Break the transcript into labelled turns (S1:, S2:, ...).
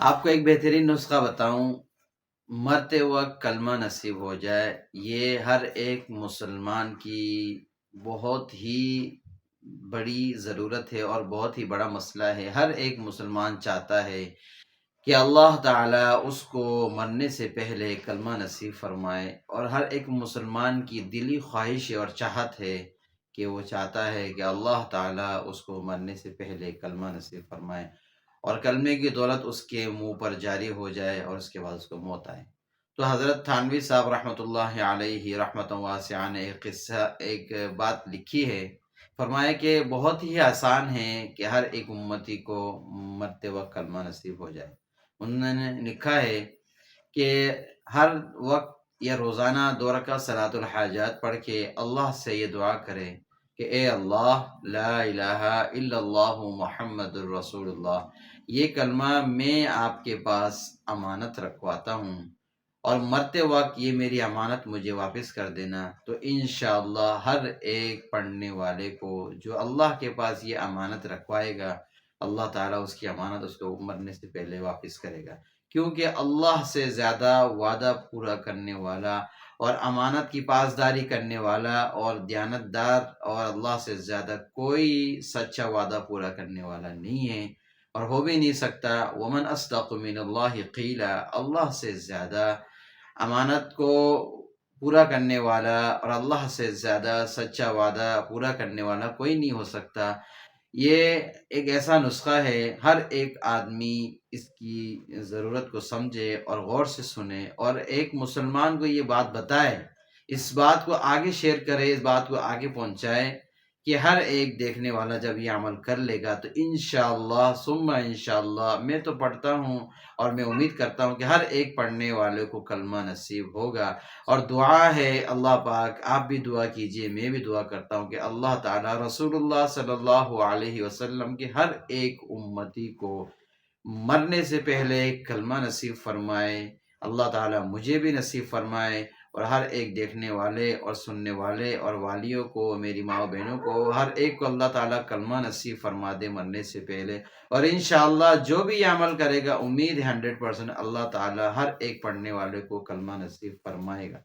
S1: آپ کو ایک بہترین نسخہ بتاؤں، مرتے وقت کلمہ نصیب ہو جائے، یہ ہر ایک مسلمان کی بہت ہی بڑی ضرورت ہے اور بہت ہی بڑا مسئلہ ہے۔ ہر ایک مسلمان چاہتا ہے کہ اللہ تعالیٰ اس کو مرنے سے پہلے کلمہ نصیب فرمائے، اور ہر ایک مسلمان کی دلی خواہش اور چاہت ہے کہ وہ چاہتا ہے کہ اللہ تعالیٰ اس کو مرنے سے پہلے کلمہ نصیب فرمائے اور کلمے کی دولت اس کے منہ پر جاری ہو جائے اور اس کے بعد اس کو موت آئے۔ تو حضرت تھانوی صاحب رحمۃ اللہ علیہ رحمۃ واسعہ نے ایک بات لکھی ہے، فرمایا کہ بہت ہی آسان ہے کہ ہر ایک امتی کو مرتے وقت کلمہ نصیب ہو جائے۔ انہوں نے لکھا ہے کہ ہر وقت یا روزانہ 2 رکعت صلاۃ الحاجات پڑھ کے اللہ سے یہ دعا کرے کہ اے اللہ، لا الہ الا اللہ محمد الرسول اللہ، یہ کلمہ میں آپ کے پاس امانت رکھواتا ہوں، اور مرتے وقت یہ میری امانت مجھے واپس کر دینا۔ تو انشاءاللہ ہر ایک پڑھنے والے کو جو اللہ کے پاس یہ امانت رکھوائے گا، اللہ تعالیٰ اس کی امانت اس کو مرنے سے پہلے واپس کرے گا، کیونکہ اللہ سے زیادہ وعدہ پورا کرنے والا اور امانت کی پاسداری کرنے والا اور دیانتدار اور اللہ سے زیادہ کوئی سچا وعدہ پورا کرنے والا نہیں ہے، اور ہو بھی نہیں سکتا۔ ومن اصدق من اللہ قیلا، اللہ سے زیادہ امانت کو پورا کرنے والا اور اللہ سے زیادہ سچا وعدہ پورا کرنے والا کوئی نہیں ہو سکتا۔ یہ ایک ایسا نسخہ ہے، ہر ایک آدمی اس کی ضرورت کو سمجھے اور غور سے سنے، اور ایک مسلمان کو یہ بات بتائے، اس بات کو آگے شیئر کرے، اس بات کو آگے پہنچائے کہ ہر ایک دیکھنے والا جب یہ عمل کر لے گا تو انشاءاللہ ثم انشاءاللہ، میں تو پڑھتا ہوں اور میں امید کرتا ہوں کہ ہر ایک پڑھنے والے کو کلمہ نصیب ہوگا۔ اور دعا ہے، اللہ پاک آپ بھی دعا کیجئے، میں بھی دعا کرتا ہوں کہ اللہ تعالیٰ رسول اللہ صلی اللہ علیہ وسلم کے ہر ایک امتی کو مرنے سے پہلے کلمہ نصیب فرمائے، اللہ تعالیٰ مجھے بھی نصیب فرمائے، اور ہر ایک دیکھنے والے اور سننے والے اور والیوں کو، میری ماں و بہنوں کو، ہر ایک کو اللہ تعالیٰ کلمہ نصیب فرما دے مرنے سے پہلے۔ اور انشاءاللہ جو بھی یہ عمل کرے گا، امید ہے 100% اللہ تعالیٰ ہر ایک پڑھنے والے کو کلمہ نصیب فرمائے گا۔